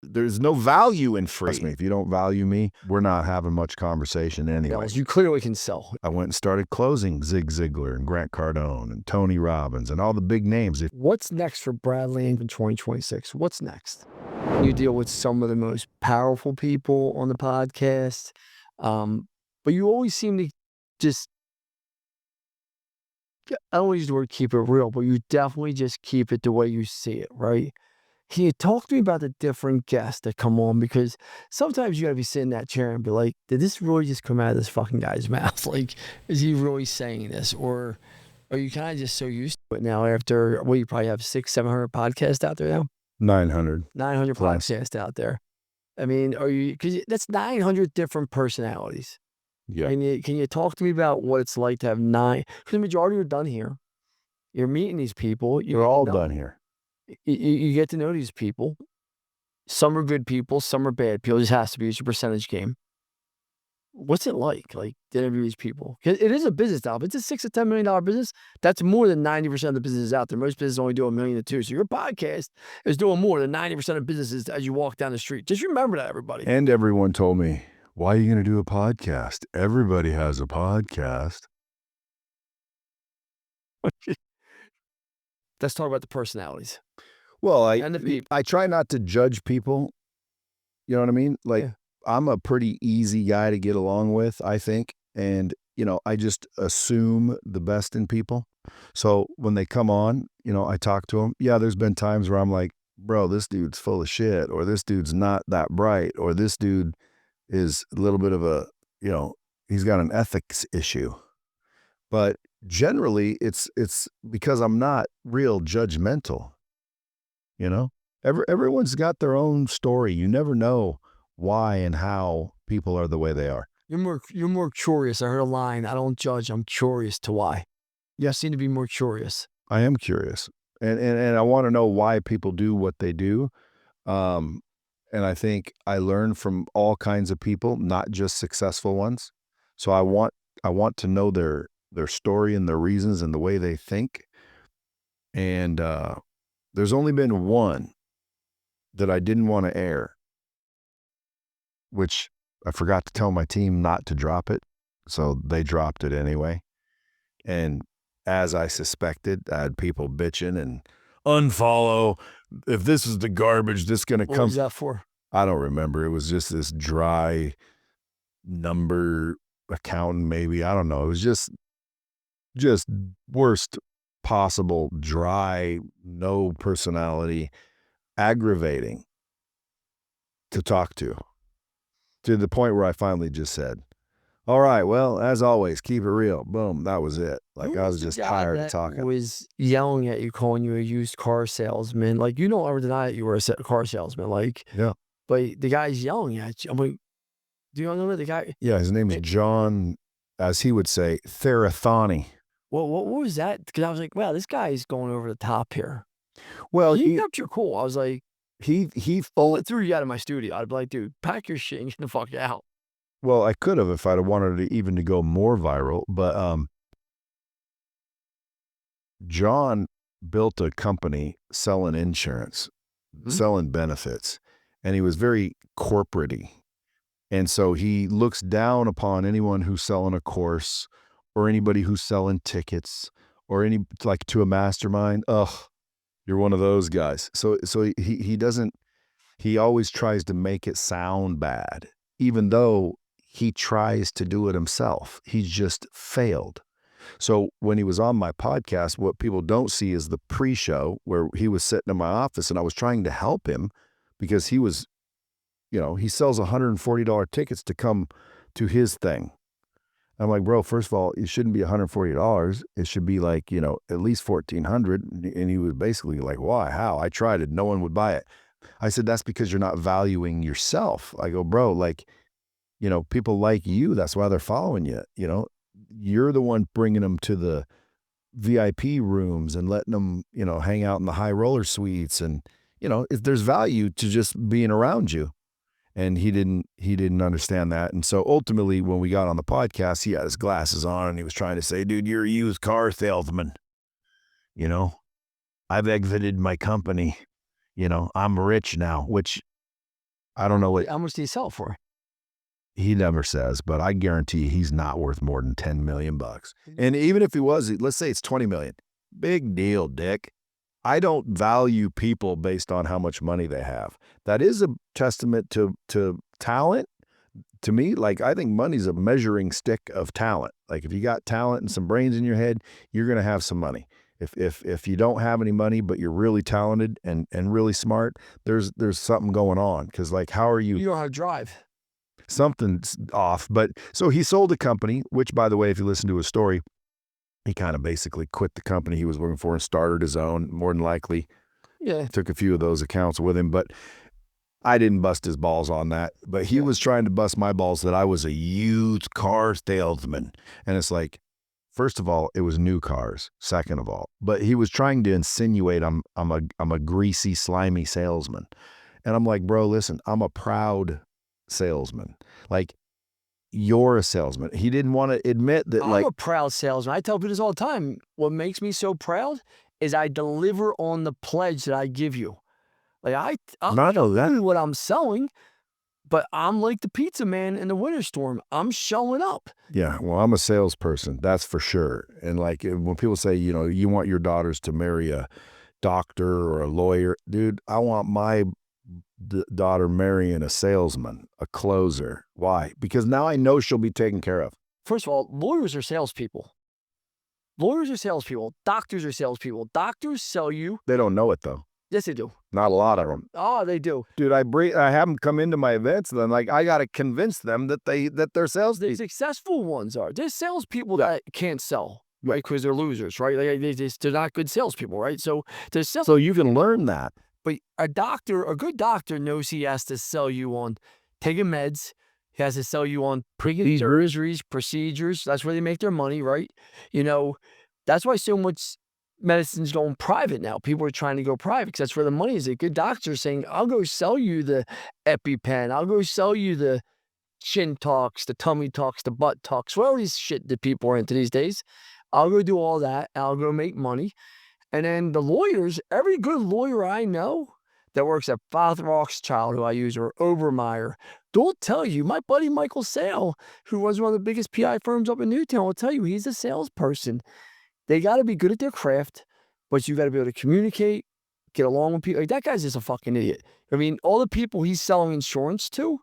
There's no value in free. Trust me, if you don't value me, we're not having much conversation anyway. You clearly can sell. I went and started closing Zig Ziglar and Grant Cardone and Tony Robbins and all the big names. What's next for Brad Lea in 2026? What's next? You deal with some of the most powerful people on the podcast, but you always seem to just, I don't use the word keep it real, but you definitely just keep it the way you see it, right? Can you talk to me about the different guests that come on? Because sometimes you gotta be sitting in that chair and be like, did this really just come out of this fucking guy's mouth? Like, is he really saying this? Or are you kind of just so used to it now after, you probably have 600-700 podcasts out there now? 900 podcasts out there. I mean, because that's 900 different personalities. Yeah. Can you talk to me about what it's like to have 9? Because the majority are done here. You're meeting these people. You're all done here. You get to know these people. Some are good people, some are bad people. It just has to be. It's a percentage game. What's it like to interview these people? Because it is a business now. If it's a $6 to $10 million business, that's more than 90% of the businesses out there. Most businesses only do $1 million to $2 million. So your podcast is doing more than 90% of businesses as you walk down the street. Just remember that, everybody. And everyone told me, why are you going to do a podcast? Everybody has a podcast. Let's talk about the personalities. Well, I try not to judge people. You know what I mean? Like, yeah. I'm a pretty easy guy to get along with, I think. And, I just assume the best in people. So when they come on, I talk to them. Yeah, there's been times where I'm like, bro, this dude's full of shit, or this dude's not that bright, or this dude is a little bit of a, he's got an ethics issue. But generally, it's because I'm not real judgmental. Everyone's got their own story. You never know why and how people are the way they are. You're more curious. I heard a line, I don't judge, I'm curious to why. You seem to be more curious. I am curious. And I want to know why people do what they do. And I think I learn from all kinds of people, not just successful ones. So I want to know their story and their reasons and the way they think. And there's only been one that I didn't want to air, which I forgot to tell my team not to drop it. So they dropped it anyway. And as I suspected, I had people bitching and unfollow. If this is the garbage, this going to come. What was that for? I don't remember. It was just this dry number accountant, maybe. I don't know. It was just worst possible, dry, no personality, aggravating to talk to the point where I finally just said, all right, well, as always, keep it real. Boom. That was it. Like, I was just tired of talking. Was yelling at you, calling you a used car salesman. Like, you don't ever deny that you were a car salesman. Like, yeah. But the guy's yelling at you. I'm like, do you know the guy? Yeah, his name is John, as he would say, Therathani. Well, what was that? Because I was like, wow, this guy is going over the top here. Well, he kept your cool. I was like, he threw you out of my studio. I'd be like, dude, pack your shit and get the fuck out. Well, I could have if I'd have wanted it even to go more viral, but John built a company selling insurance, selling benefits, and he was very corporate-y. And so he looks down upon anyone who's selling a course or anybody who's selling tickets or to a mastermind. Ugh, you're one of those guys. So he always tries to make it sound bad, even though he tries to do it himself. He's just failed. So when he was on my podcast, what people don't see is the pre-show where he was sitting in my office and I was trying to help him because he was, he sells $140 tickets to come to his thing. I'm like, bro, first of all, it shouldn't be $140. It should be like, at least $1,400. And he was basically like, why? How? I tried it. No one would buy it. I said, that's because you're not valuing yourself. I go, bro, like, people like you, that's why they're following you. You're the one bringing them to the VIP rooms and letting them, hang out in the high roller suites. And, if there's value to just being around you. And he didn't understand that. And so ultimately when we got on the podcast, he had his glasses on and he was trying to say, dude, you're a used car salesman. I've exited my company. I'm rich now, which I don't know what How much do you sell for? he never says, but I guarantee he's not worth more than 10 million bucks. And even if he was, let's say it's 20 million. Big deal, Dick. I don't value people based on how much money they have. That is a testament to talent. To me, like, I think money's a measuring stick of talent. Like, if you got talent and some brains in your head, you're gonna have some money. If you don't have any money, but you're really talented and really smart, there's something going on. Because, like, how are You you? don't know how to drive. Something's off. But so he sold a company, which, by the way, if you listen to his story, he kind of basically quit the company he was working for and started his own. More than likely, Yeah. took a few of those accounts with him, but I didn't bust his balls on that. But he Yeah. was trying to bust my balls that I was a used car salesman. And it's like, first of all, it was new cars. Second of all, but he was trying to insinuate I'm a greasy, slimy salesman. And I'm like, bro, listen, I'm a proud salesman. Like, you're a salesman. He didn't want to admit that, I'm like, a proud salesman. I tell people this all the time. What makes me so proud is I deliver on the pledge that I give you. Like I'm not only that. doing what I'm selling, but I'm like the pizza man in the winter storm. I'm showing up. Yeah, well, I'm a salesperson, that's for sure. And like, when people say, you want your daughters to marry a doctor or a lawyer, dude, I want my daughter marrying a salesman, a closer. Why? Because now I know she'll be taken care of. First of all, lawyers are salespeople. Lawyers are salespeople. Doctors are salespeople. Doctors sell you. They don't know it though. Yes, they do. Not a lot of them. Oh, they do. Dude, I have them come into my events, and then, like, I got to convince them that they're sales The people. successful ones are. There's salespeople that can't sell, right? Because they're losers, right? They're not good salespeople, right? So there's So you can learn that. but a good doctor knows he has to sell you on taking meds. He has to sell you on surgeries, procedures. That's where they make their money, right? That's why so much medicine's going private now. People are trying to go private because that's where the money is. A good doctor is saying, I'll go sell you the EpiPen. I'll go sell you the chin talks, the tummy talks, the butt talks, whatever these shit that people are into these days. I'll go do all that. I'll go make money. And then the lawyers, every good lawyer I know that works at Father Rothschild, who I use, or Obermeyer, they'll tell you, my buddy Michael Sale, who runs one of the biggest PI firms up in Newtown, will tell you he's a salesperson. They got to be good at their craft, but you got to be able to communicate, get along with people. Like, that guy's just a fucking idiot. I mean, all the people he's selling insurance to,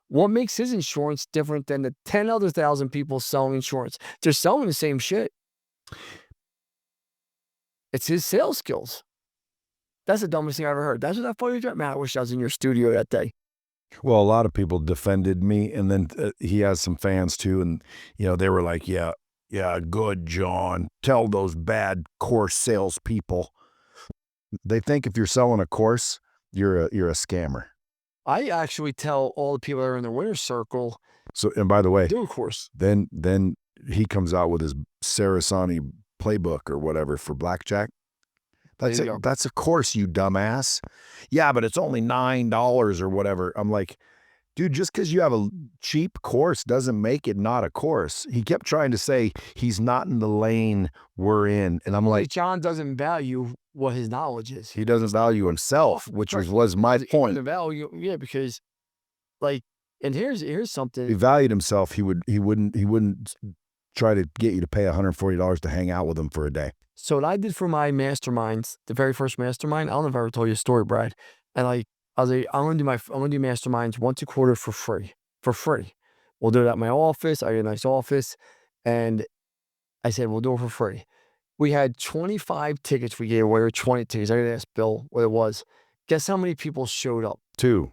what makes his insurance different than the 10 other thousand people selling insurance? They're selling the same shit. It's his sales skills. That's the dumbest thing I ever heard. That's what that funny joke. Man, I wish I was in your studio that day. Well, a lot of people defended me, and then he has some fans too, and they were like, "Yeah, good, John. Tell those bad course salespeople." They think if you're selling a course, you're a scammer. I actually tell all the people that are in the winner's circle, So, and by the way, do a course. then he comes out with his Sarasani playbook or whatever for blackjack. That's There you go. that's a course, you dumbass. Yeah, but it's only $9 or whatever. I'm like, dude, just because you have a cheap course doesn't make it not a course. He kept trying to say he's not in the lane we're in. And I'm like, John doesn't value what his knowledge is. he doesn't value himself, which Right. was my The point. value, yeah, because and here's If he something. valued himself, he wouldn't try to get you to pay $140 to hang out with him for a day. So what I did for my masterminds, the very first mastermind, I don't know if I ever told you a story, Brad. And I was like, I'm gonna do masterminds once a quarter for free. We'll do it at my office. I got a nice office, and I said we'll do it for free. We had 25 tickets we gave away, or 20 tickets. I gotta ask Bill what it was. Guess how many people showed up? 2.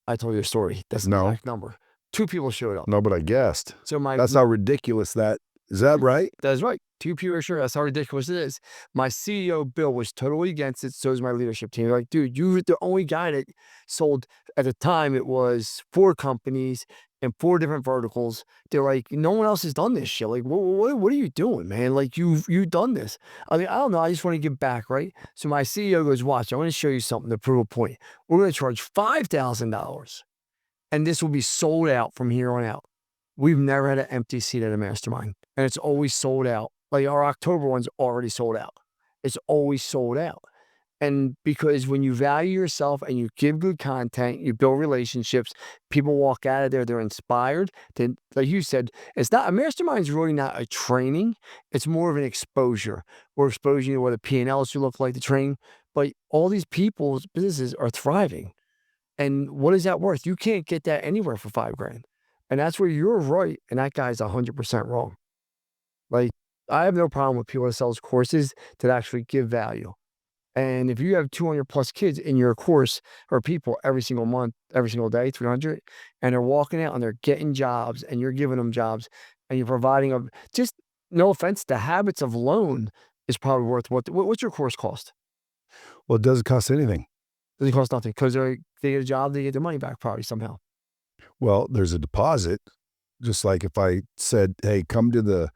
I told you a story. That's the No. exact number. 2 people showed up. No, but I guessed. So That's how ridiculous that is. That right? That's right. 2 people are sure. That's how ridiculous it is. My CEO, Bill, was totally against it. So is my leadership team. They're like, dude, you're the only guy that sold, at the time, it was 4 companies and 4 different verticals. They're like, no one else has done this shit. Like, what are you doing, man? Like, you've done this. I mean, I don't know. I just want to give back, right? So my CEO goes, watch, I want to show you something to prove a point. We're going to charge $5,000, and this will be sold out from here on out. We've never had an empty seat at a mastermind, and it's always sold out. Like, our October one's already sold out. It's always sold out. And because when you value yourself and you give good content, you build relationships, people walk out of there, they're inspired. Then, like you said, it's not a mastermind is really not a training. It's more of an exposure. We're exposing you to what the P&Ls should look like to train. But all these people's businesses are thriving. And what is that worth? You can't get that anywhere for $5,000. And that's where you're right. And that guy's 100% wrong. Like, I have no problem with people that sells courses that actually give value. And if you have 200 plus kids in your course or people every single month, every single day, 300, and they're walking out and they're getting jobs and you're giving them jobs and you're providing them, just no offense, the habits of loan is probably worth what's your course cost? Well, it doesn't cost anything. Doesn't cost nothing because they get a job, they get their money back probably somehow. Well, there's a deposit. Just like if I said, hey, come to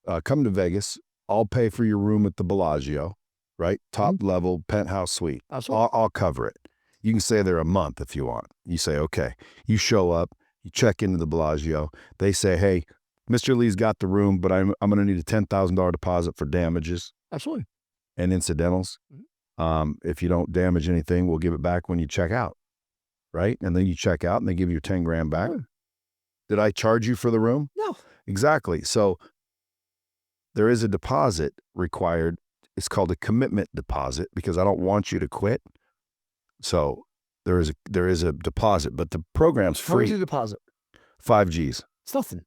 Vegas, I'll pay for your room at the Bellagio, right? Top level penthouse suite. Absolutely. I'll cover it. You can stay there a month if you want. You say, okay, you show up, you check into the Bellagio. They say, hey, Mr. Lee's got the room, but I'm going to need a $10,000 deposit for damages Absolutely. and incidentals. If you don't damage anything, we'll give it back when you check out, right? And then you check out and they give you 10 grand back. Did I charge you for the room? No. Exactly. So there is a deposit required. It's called a commitment deposit because I don't want you to quit. So there is a deposit, but the program's How much is free. the deposit? 5 G's. It's nothing.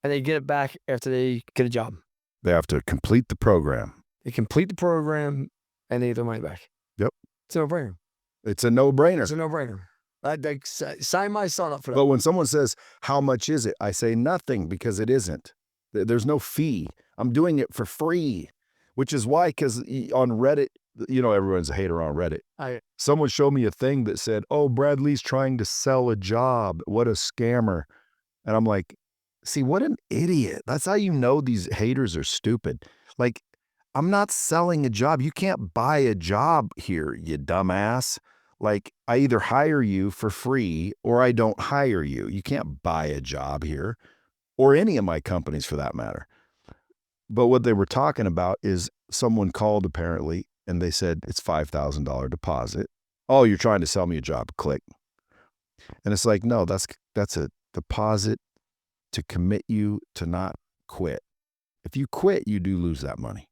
And they get it back after they get a job. They have to complete the program. They complete the program and they get their money back. Yep. It's a no-brainer. It's a no-brainer. It's a no-brainer. I'd sign my son up for that. But when someone says, how much is it? I say nothing because it isn't. There's no fee. I'm doing it for free, which is why, because on Reddit, you know, everyone's a hater on Reddit. Someone showed me a thing that said, oh, Brad Lee's trying to sell a job. What a scammer. And I'm like, see, what an idiot. That's how you know these haters are stupid. Like, I'm not selling a job. You can't buy a job here, you dumbass. Like, I either hire you for free or I don't hire you. You can't buy a job here, or any of my companies for that matter. But what they were talking about is someone called apparently and they said it's $5,000 deposit. Oh, you're trying to sell me a job. Click. And it's like, no, that's a deposit to commit you to not quit. If you quit, you do lose that money.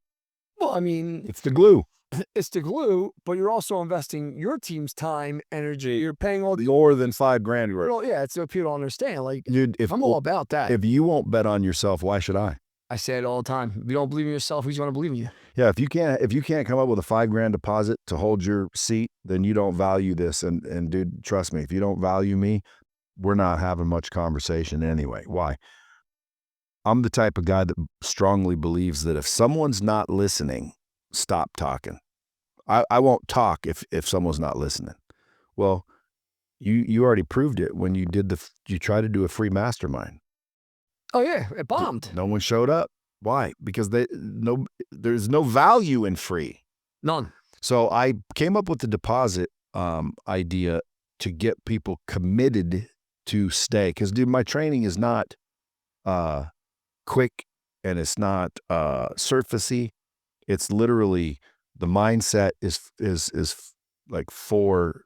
Well, I mean, It's the glue. it's the glue, but you're also investing your team's time, energy. You're paying all the. More than $5,000 worth. Well, yeah, it's what people don't understand. Like, Dude, I'm all about that. If you won't bet on yourself, why should I? I say it all the time. If you don't believe in yourself, who's going to believe in you? Yeah, if you can't come up with a $5,000 deposit to hold your seat, then you don't value this. And dude, trust me, if you don't value me, we're not having much conversation anyway. Why? I'm the type of guy that strongly believes that if someone's not listening, stop talking. I won't talk if someone's not listening. Well, you already proved it when you tried to do a free mastermind. Oh yeah, it bombed. No one showed up. Why? Because there's no value in free. None. So I came up with the deposit idea to get people committed to stay. Because dude, my training is not quick and it's not surfacey. It's literally the mindset is like 4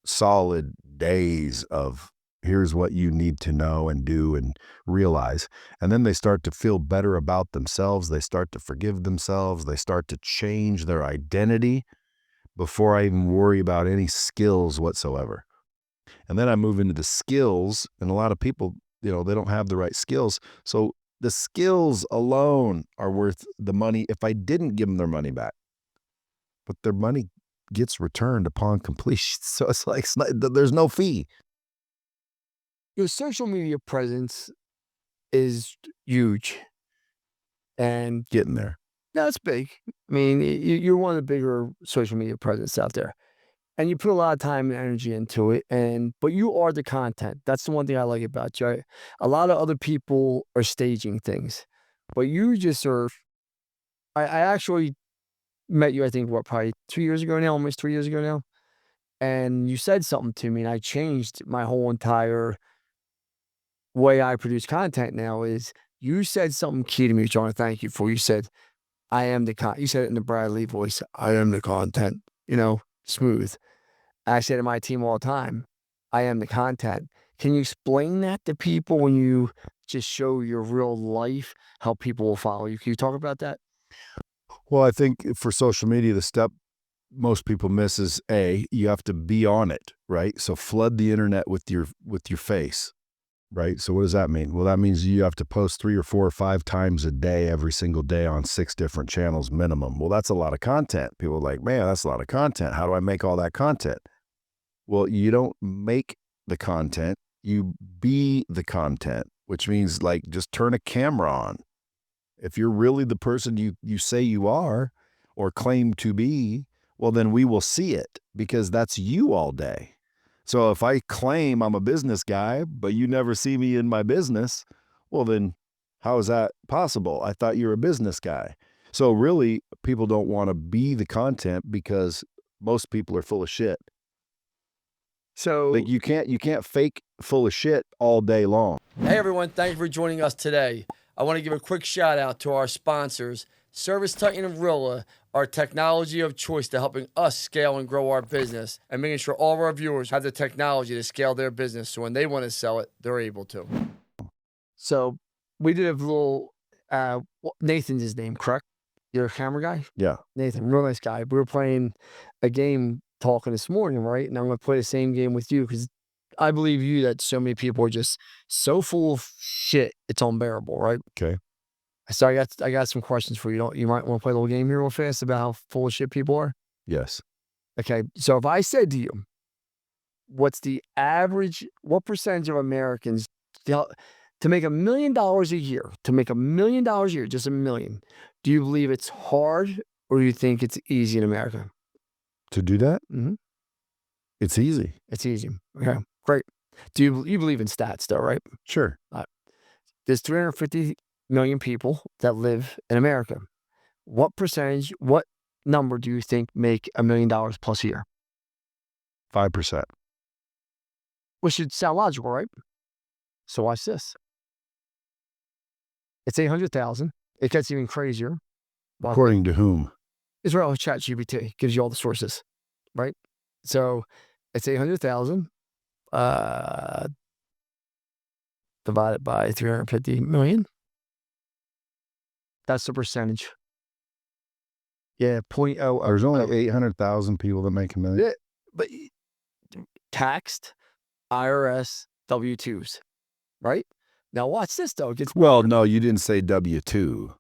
solid days of here's what you need to know and do and realize. And then they start to feel better about themselves. They start to forgive themselves. They start to change their identity before I even worry about any skills whatsoever. And then I move into the skills, and a lot of people, they don't have the right skills. So the skills alone are worth the money if I didn't give them their money back. But their money gets returned upon completion. So it's like, there's no fee. Your social media presence is huge. And Getting there. that's big. I mean, you're one of the bigger social media presence out there. And you put a lot of time and energy into it. But you are the content. That's the one thing I like about you. A lot of other people are staging things. But you just are. I actually met you, I think, probably 2 years ago now, almost 3 years ago now. And you said something to me, and I changed my whole entire way I produce content now. Is you said something key to me, which I want to thank you for. You said, I am the you said it in the Brad Lea voice. I am the content. You know, smooth. I say to my team all the time, I am the content. Can you explain that to people when you just show your real life, how people will follow you? Can you talk about that? Well, I think for social media, the step most people miss is you have to be on it, right? So flood the internet with your face, right? So what does that mean? Well, that means you have to post 3 or 4 or 5 times a day, every single day on 6 different channels minimum. Well, that's a lot of content. People are like, man, that's a lot of content. How do I make all that content? Well, you don't make the content, you be the content, which means like just turn a camera on. If you're really the person you say you are or claim to be, well, then we will see it because that's you all day. So if I claim I'm a business guy, but you never see me in my business, well, then how is that possible? I thought you were a business guy. So really, people don't want to be the content because most people are full of shit. So Like you can't fake full of shit all day long. Hey everyone, thank you for joining us today. I want to give a quick shout out to our sponsors, Service Titan and Rilla, our technology of choice to helping us scale and grow our business and making sure all of our viewers have the technology to scale their business so when they want to sell it, they're able to. So we did a little, Nathan's his name, correct? You're a camera guy? Yeah. Nathan, real nice guy. We were playing a game talking this morning, right? And I'm going to play the same game with you because I believe you that so many people are just so full of shit, it's unbearable, right? Okay. So I got some questions for you. You might want to play a little game here real fast about how full of shit people are? Yes. Okay, so if I said to you, what percentage of Americans, to make $1 million a year, just $1 million, do you believe it's hard or do you think it's easy in America? To do that? Mm-hmm. It's easy. It's easy. Okay, great. Do you believe in stats though, right? Sure. There's 350 million people that live in America. What number do you think make $1 million plus a year? 5%. Which should sound logical, right? So watch this. It's 800,000. It gets even crazier. According to whom? Israel ChatGPT gives you all the sources, right? So it's 800,000 divided by 350 million. That's the percentage. Yeah, 0.00. There's only 800,000 people that make $1 million. Yeah, but taxed IRS W-2s, right? Now watch this though. Well, no, you didn't say W-2.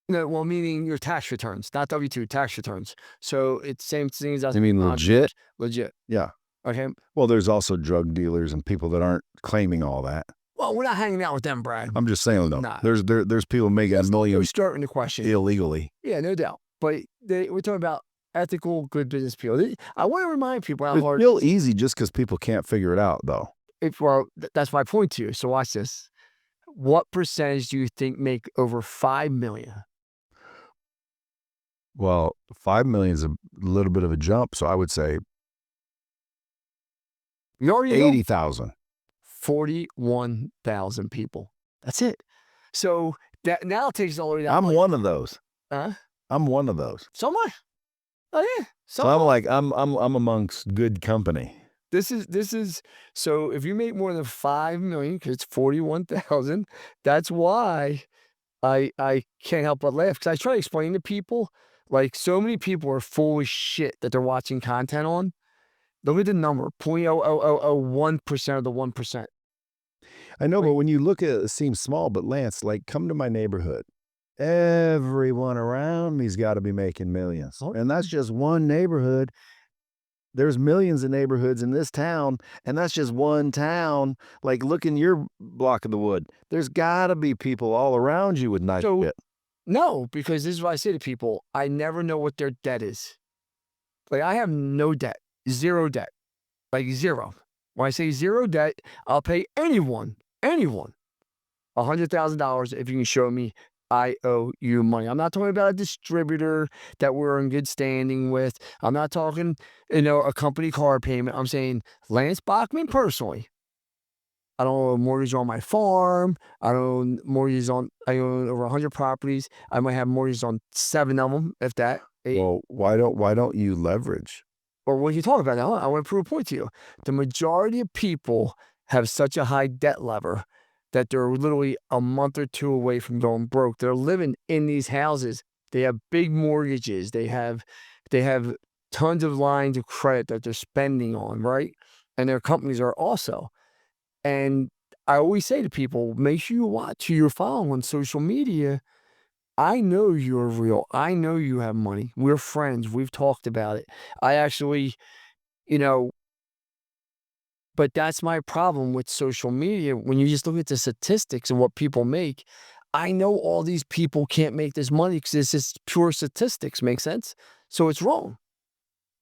No, well, meaning your tax returns, not W-2, tax returns. So it's same things as You mean legit? legit. Yeah. Okay. Well, there's also drug dealers and people that aren't claiming all that. Well, we're not hanging out with them, Brad. I'm just saying though. Nah. There's people making $1 million We're starting the question illegally. Yeah, no doubt. But we're talking about ethical, good business people. I want to remind people how hard. It's still easy just because people can't figure it out though. That's my point to you. So watch this. What percentage do you think make over 5 million? Well, 5 million is a little bit of a jump, so I would say 80,000. 41,000 people. That's it. So that now it takes all the way down. I'm one of those. Huh? I'm one of those. So am I. Oh yeah. So I'm like I'm amongst good company. This is so if you make more than 5 million, because it's 41,000, that's why I can't help but laugh. Because I try to explain to people, like so many people are full of shit that they're watching content on. Look at the number, 0.0001% of the 1%. I know, but when you look at it, it seems small, but Lance, like come to my neighborhood. Everyone around me's got to be making millions. And that's just one neighborhood. There's millions of neighborhoods in this town, and that's just one town. Like, look in your block of the wood. There's got to be people all around you with nice shit. No, because this is what I say to people. I never know what their debt is. Like, I have no debt, zero debt, like zero. When I say zero debt, I'll pay anyone, $100,000 if you can show me I owe you money. I'm not talking about a distributor that we're in good standing with. I'm not talking, a company card payment. I'm saying Lance Bachmann personally. I don't own a mortgage on my farm. I own over 100 properties. I might have mortgages on 7 of them, if that. 8. Well, why don't you leverage? Or what you talking about now? I want to prove a point to you. The majority of people have such a high debt lever that they're literally a month or 2 away from going broke. They're living in these houses. They have big mortgages. They have tons of lines of credit that they're spending on, right? And their companies are also. And I always say to people, make sure you watch who you're following on social media. I know you're real. I know you have money. We're friends. We've talked about it. I actually, you know, but that's my problem with social media. When you just look at the statistics and what people make, I know all these people can't make this money because it's just pure statistics. Make sense? So it's wrong.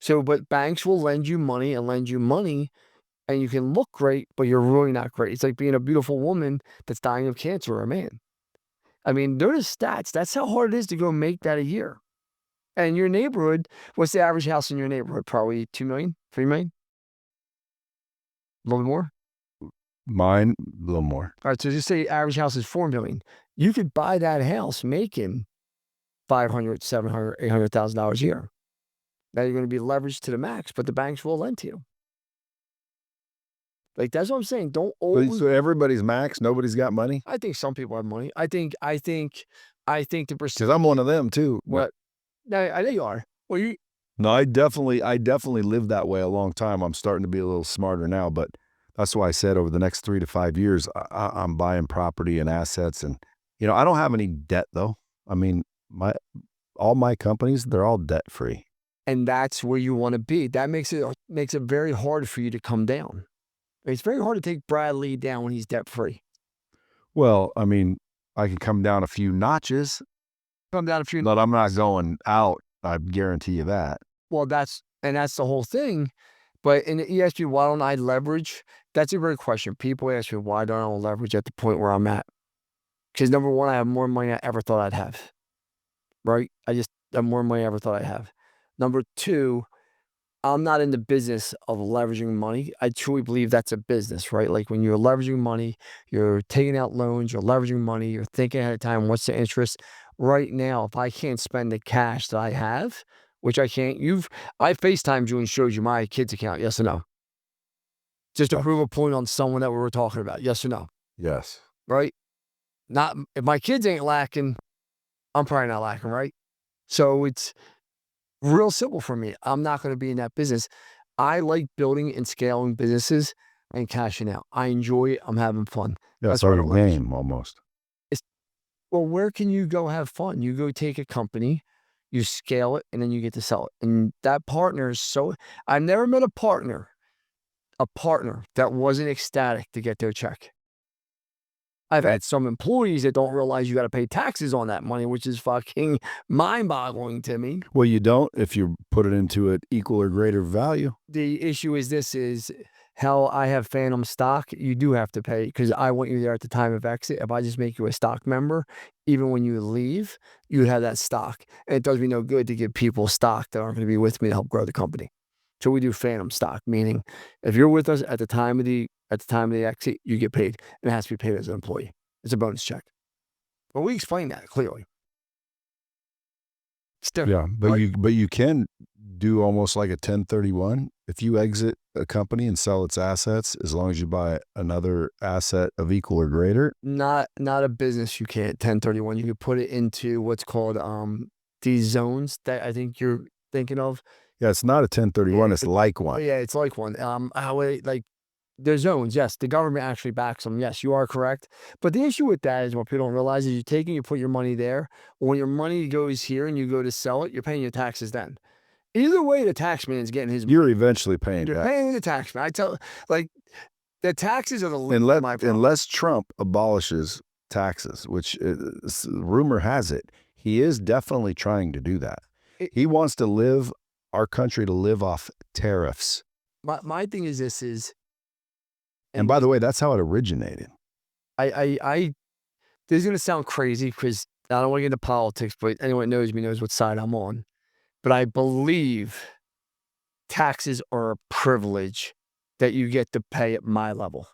So, but banks will lend you money, and you can look great, but you're really not great. It's like being a beautiful woman that's dying of cancer or a man. I mean, they're the stats. That's how hard it is to go make that a year. And your neighborhood, what's the average house in your neighborhood? Probably 2 million, 3 million? A little more? Mine, a little more. All right, so just say average house is 4 million. You could buy that house making $500,000, $700,000, $800,000 a year. Now you're going to be leveraged to the max, but the banks will lend to you. Like, that's what I'm saying. Don't always. So everybody's max. Nobody's got money. I think some people have money. I think the percent. Because I'm one of them too. What? No, I know you are. Well, you. No, I definitely lived that way a long time. I'm starting to be a little smarter now, but that's why I said over the next 3 to 5 years, I'm buying property and assets, and I don't have any debt though. I mean, all my companies, they're all debt free. And that's where you want to be. That makes it very hard for you to come down. It's very hard to take Brad Lea down when he's debt free. Well, I mean, I can come down a few notches. But I'm not going out. I guarantee you that. Well, that's the whole thing. But you ask me, why don't I leverage? That's a great question. People ask me, why don't I leverage at the point where I'm at? Because number one, I have more money than I ever thought I'd have. Right? I just have more money than I ever thought I'd have. Number two, I'm not in the business of leveraging money. I truly believe that's a business, right? Like when you're leveraging money, you're taking out loans, you're leveraging money, you're thinking ahead of time, what's the interest? Right now, if I can't spend the cash that I have, which I can't, I FaceTimed you and showed you my kid's account, yes or no? Just to prove a point on someone that we were talking about, yes or no? Yes. Right? Not, if my kids ain't lacking, I'm probably not lacking, right? So it's real simple for me. I'm not going to be in that business. I like building and scaling businesses and cashing out. I enjoy it. I'm having fun. Yeah, it's sort of a game almost. Well, where can you go have fun? You go take a company, you scale it, and then you get to sell it. And that partner is I've never met a partner that wasn't ecstatic to get their check. I've had some employees that don't realize you got to pay taxes on that money, which is fucking mind-boggling to me. Well, you don't if you put it into an equal or greater value. The issue is how I have phantom stock. You do have to pay because I want you there at the time of exit. If I just make you a stock member, even when you leave, you have that stock. And it does me no good to give people stock that aren't going to be with me to help grow the company. So we do phantom stock, meaning if you're with us at the time of the exit, you get paid. It has to be paid as an employee. It's a bonus check. But we explain that clearly. It's different. Yeah, but you can do almost like a 1031 if you exit a company and sell its assets, as long as you buy another asset of equal or greater. Not a business. You can't 1031. You could put it into what's called these zones that I think you're thinking of. Yeah, it's not a 1031. It's like one. Yeah, it's like one. They're zones. Yes, the government actually backs them. Yes, you are correct. But the issue with that is what people don't realize is you put your money there. When your money goes here and you go to sell it, you're paying your taxes then. Either way, the tax man's getting his money. You're eventually paying You're tax. paying the tax man. The taxes are the unless Trump abolishes taxes, which rumor has it, he is definitely trying to do that. He wants our country to live off tariffs. My thing is this is. And by the way, that's how it originated. This is going to sound crazy because I don't want to get into politics, but anyone that knows me knows what side I'm on. But I believe taxes are a privilege that you get to pay at my level.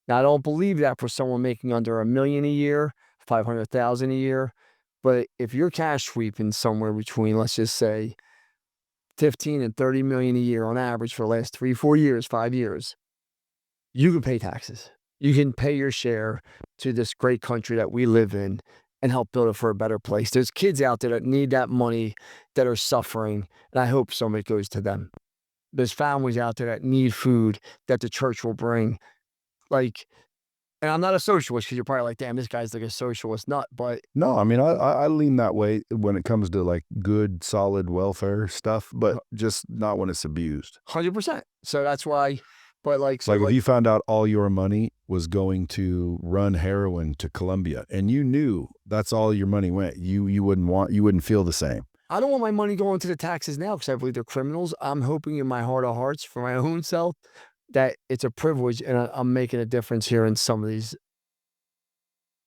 Now, I don't believe that for someone making under $1 million a year, 500,000 a year. But if you're cash sweeping somewhere between, let's just say, 15 and 30 million a year on average for the last 3, 4 years, 5 years, you can pay taxes. You can pay your share to this great country that we live in and help build it for a better place. There's kids out there that need that money, that are suffering, and I hope some of it goes to them. There's families out there that need food that the church will bring. Like, and I'm not a socialist, because you're probably like, damn, this guy's like a socialist nut. But No, I mean, I lean that way when it comes to like good, solid welfare stuff, but just not when it's abused. 100%. So that's why. But like, so Like if like, you found out all your money was going to run heroin to Colombia, and you knew that's all your money went, you wouldn't feel the same. I don't want my money going to the taxes now because I believe they're criminals. I'm hoping in my heart of hearts for my own self that it's a privilege and I'm making a difference here in some of these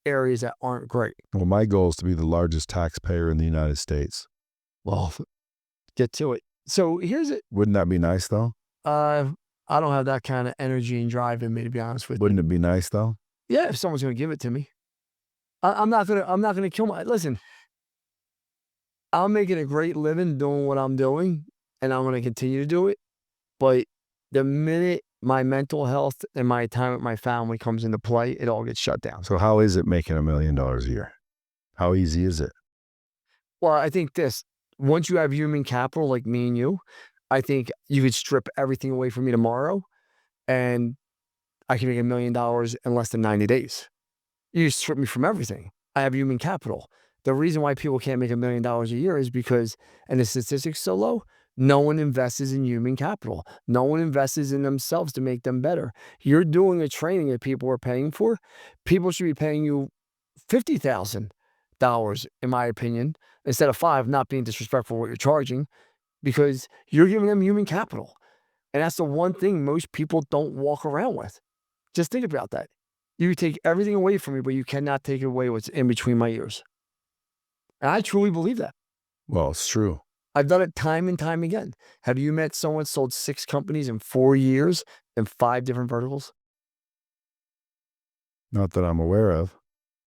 areas that aren't great. Well, my goal is to be the largest taxpayer in the United States. Well, get to it. So here's it. Wouldn't that be nice though? I don't have that kind of energy and drive in me, to be honest with you. Wouldn't it be nice though? Yeah, if someone's going to give it to me, I'm not gonna kill listen. I'm making a great living doing what I'm doing, and I'm going to continue to do it. But the minute my mental health and my time with my family comes into play, it all gets shut down. So how is it making $1 million a year? How easy is it? Well, I think once you have human capital like me and you, I think you could strip everything away from me tomorrow and I can make $1 million in less than 90 days. You strip me from everything. I have human capital. The reason why people can't make $1 million a year is because, and the statistics so low, no one invests in human capital. No one invests in themselves to make them better. You're doing a training that people are paying for. People should be paying you $50,000, in my opinion, instead of $5, not being disrespectful what you're charging, because you're giving them human capital. And that's the one thing most people don't walk around with. Just think about that. You take everything away from me, but you cannot take away what's in between my ears. And I truly believe that. Well, it's true. I've done it time and time again. Have you met someone sold 6 companies in 4 years in 5 different verticals? Not that I'm aware of.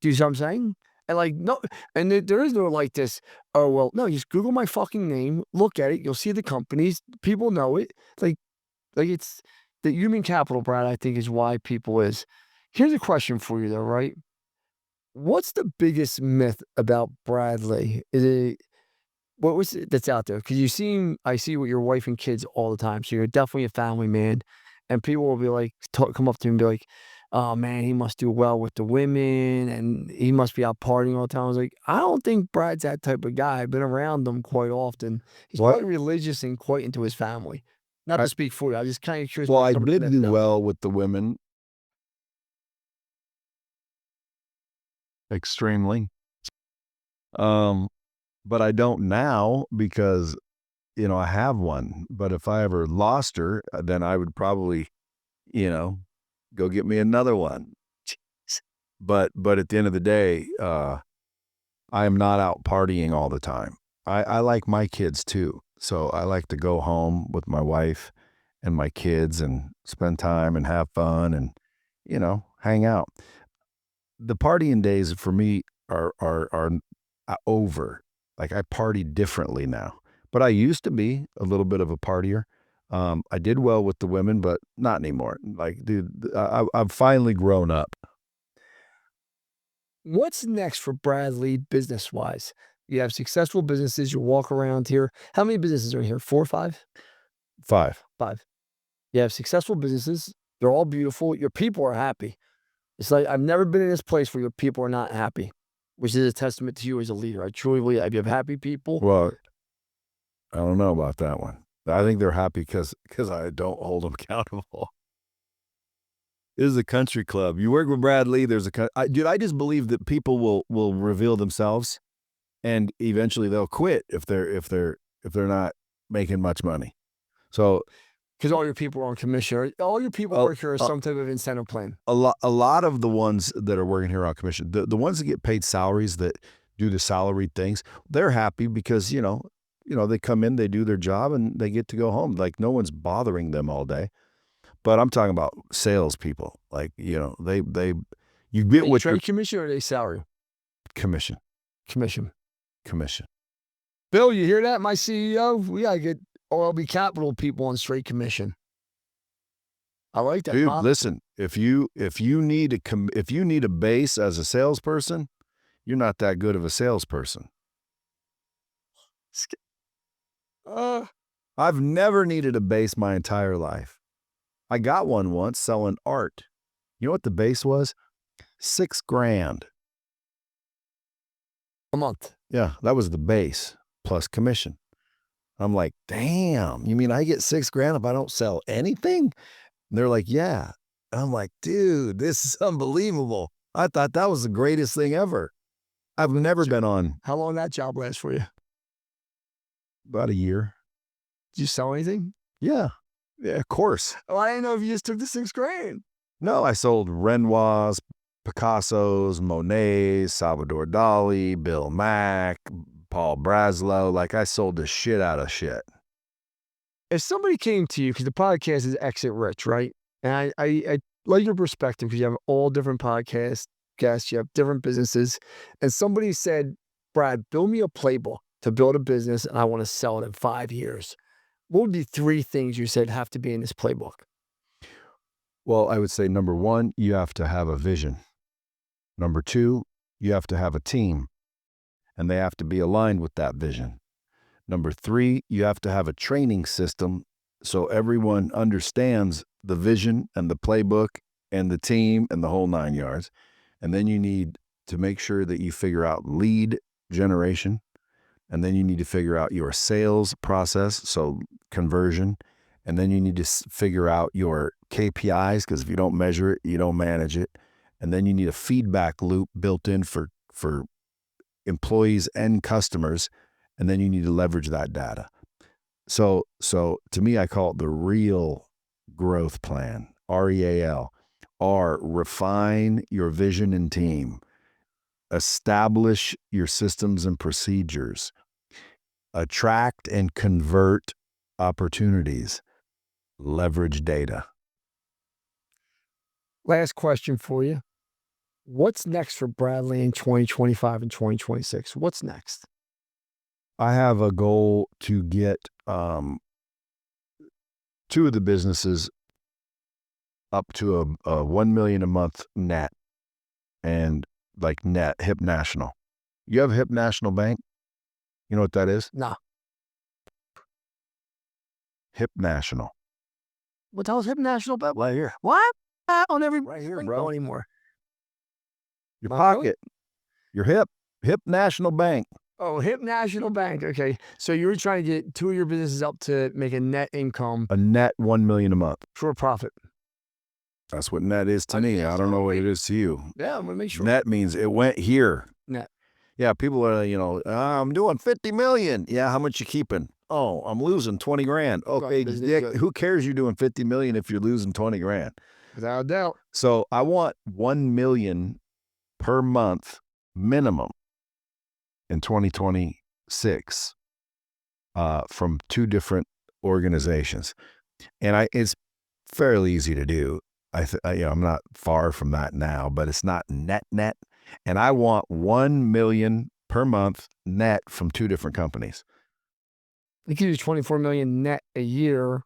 Do you see what I'm saying? And like, no, and there is no like this, oh, well, no, just Google my fucking name, look at it, you'll see the companies, people know it. Like it's the human capital, Brad, I think is why people is. Here's a question for you though, right? What's the biggest myth about Brad Lea? Is it, what was it that's out there? Because I see with your wife and kids all the time. So you're definitely a family man. And people will be like, come up to me and be like, oh man, he must do well with the women and he must be out partying all the time. I was like, I don't think Brad's that type of guy. I've been around him quite often. He's What? quite religious and quite into his family. Not to speak for you. I'm just kind of curious. Well, what I some of the did myths do know. well with the women. Extremely. But I don't now because, I have one. But if I ever lost her, then I would probably, go get me another one. But at the end of the day, I am not out partying all the time. I like my kids too. So I like to go home with my wife and my kids and spend time and have fun and, hang out. The partying days for me are over. Like I party differently now, but I used to be a little bit of a partier. I did well with the women, but not anymore. Like, dude, I've finally grown up. What's next for Brad Lea business wise? You have successful businesses. You walk around here. How many businesses are here? 4 or 5? 5. 5. You have successful businesses. They're all beautiful. Your people are happy. It's like I've never been in this place where your people are not happy, which is a testament to you as a leader. I truly believe that. If you have happy people, Well, I don't know about that one. I think they're happy because I don't hold them accountable. This is a country club. You work with Brad Lea. There's dude. I just believe that people will reveal themselves, and eventually they'll quit if they're not making much money. So because all your people are on commission, all your people work here as some type of incentive plan. a lot of the ones that are working here on commission, the ones that get paid salaries that do the salaried things, they're happy because they come in, they do their job, and they get to go home. Like no one's bothering them all day. But I'm talking about salespeople. Like, you get They what trade your commission or they salary? commission. Commission. Bill, you hear that? My CEO? We gotta get OLB Capital people on straight commission. I like that. Dude, listen, if you need a base as a salesperson, you're not that good of a salesperson. I've never needed a base my entire life. I got one once selling art. You know what the base was? $6,000 a month. Yeah, that was the base plus commission. I'm like, damn, you mean I get $6,000 if I don't sell anything? And they're like, yeah. And I'm like, dude, this is unbelievable. I thought that was the greatest thing ever. I've never been on. How long that job last for you? About a year. Did you sell anything? Yeah, of course. Oh, I didn't know if you just took the $6,000. No, I sold Renoirs, Picassos, Monets, Salvador Dali, Bill Mack, Paul Braslow. Like, I sold the shit out of shit. If somebody came to you, because the podcast is Exit Rich, right? And I like your perspective because you have all different podcast guests, you have different businesses. And somebody said, Brad, build me a playbook to build a business and I want to sell it in 5 years. What would be 3 things you said have to be in this playbook? Well, I would say number 1, you have to have a vision. Number 2, you have to have a team, and they have to be aligned with that vision. Number 3, you have to have a training system so everyone understands the vision and the playbook and the team and the whole 9 yards. And then you need to make sure that you figure out lead generation. And then you need to figure out your sales process, so conversion. And then you need to figure out your KPIs, because if you don't measure it, you don't manage it. And then you need a feedback loop built in for employees and customers. And then you need to leverage that data. So to me, I call it the real growth plan, REAL. R, refine your vision and team. Establish your systems and procedures. Attract and convert opportunities. Leverage data. Last question for you. What's next for Brad Lea in 2025 and 2026? What's next? I have a goal to get 2 of the businesses up to a 1 million a month net, and like net Hip National. You have Hip National Bank? You know what that is? No. Hip National. What the hell is Hip National Bank? Right here. What? On every Right here, bro. bro. Anymore. Your Not pocket. really? Your Hip National Bank. Oh, Hip National Bank. Okay. So you were trying to get 2 of your businesses up to make a net income. A net 1 million a month. For a profit. That's what net is to me. I don't know what it is to you. Yeah, I'm going to make sure. Net means it went here. Net. Yeah, people are, I'm doing 50 million. Yeah, how much you keeping? Oh, I'm losing 20 grand. Okay, Dick, who cares you're doing 50 million if you're losing 20 grand? Without a doubt. So I want 1 million per month minimum in 2026 from 2 different organizations. And it's fairly easy to do. I'm not far from that now, but it's not net. And I want 1 million per month net from 2 different companies. It gives you 24 million net a year.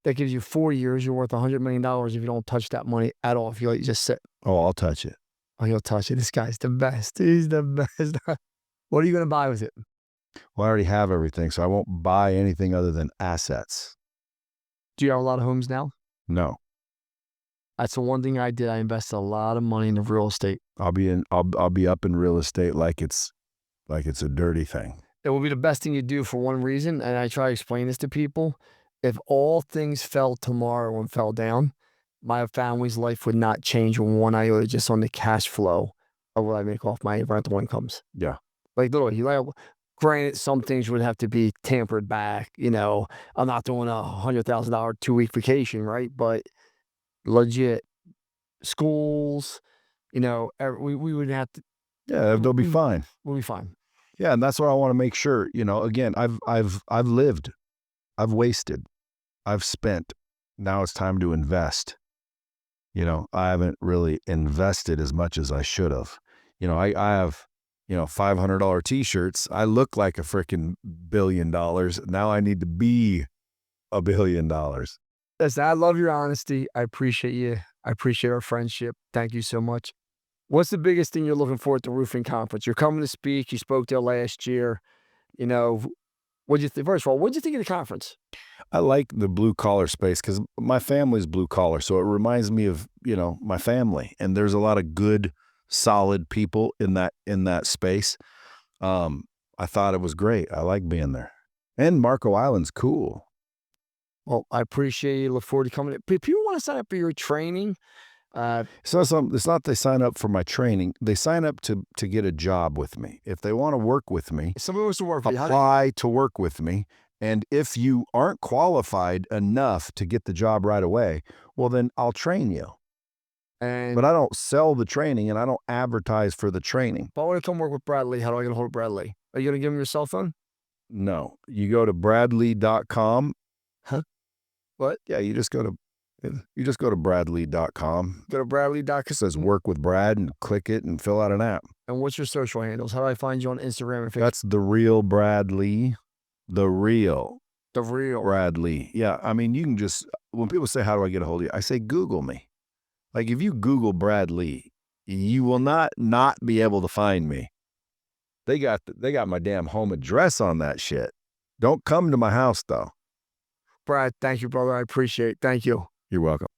That gives you 4 years. You're worth $100 million if you don't touch that money at all. If you let it just sit. Oh, I'll touch it. Oh, you'll touch it. This guy's the best. He's the best. What are you going to buy with it? Well, I already have everything, so I won't buy anything other than assets. Do you have a lot of homes now? No. That's the one thing I did. I invested a lot of money into real estate. I'll be up in real estate like it's a dirty thing. It will be the best thing you do for one reason, and I try to explain this to people. If all things fell tomorrow and fell down, my family's life would not change one iota just on the cash flow of what I make off my rental incomes. Yeah. Like literally, granted, some things would have to be tampered back. I'm not doing a $100,000 2-week vacation, right? But legit schools, we would have to. Yeah, they'll be fine. We'll be fine. Yeah, and that's what I want to make sure. Again, I've lived, I've wasted, I've spent, Now it's time to invest. You know, I haven't really invested as much as I should have. You know, I have, $500 t-shirts. I look like a freaking $1 billion. Now I need to be $1 billion. Listen, I love your honesty. I appreciate you. I appreciate our friendship. Thank you so much. What's the biggest thing you're looking for at the roofing conference? You're coming to speak. You spoke there last year. You know, what'd you think? First of all, what'd you think of the conference? I like the blue collar space because my family's blue collar. So it reminds me of, my family. And there's a lot of good, solid people in that space. I thought it was great. I like being there. And Marco Island's cool. Well, I appreciate you. Look forward to coming. If people want to sign up for your training, So it's not they sign up for my training. They sign up to get a job with me. If they want to work with me, if somebody wants to work for you, apply to work with me. And if you aren't qualified enough to get the job right away, well, then I'll train you. But I don't sell the training and I don't advertise for the training. If I want to come work with Brad Lea, how do I get a hold of Brad Lea? Are you going to give him your cell phone? No. You go to bradlea.com. Huh? What? Yeah, you just go to bradlea.com. Go to bradlea.com. It says work with Brad and click it and fill out an app. And what's your social handles? How do I find you on Instagram and Facebook? That's the real Brad Lea. The real Brad Lea. Yeah, I mean, you can just, when people say, how do I get a hold of you? I say, Google me. Like if you Google Brad Lea, you will not be able to find me. They got my damn home address on that shit. Don't come to my house though. Brad, thank you, brother. I appreciate it. Thank you. You're welcome.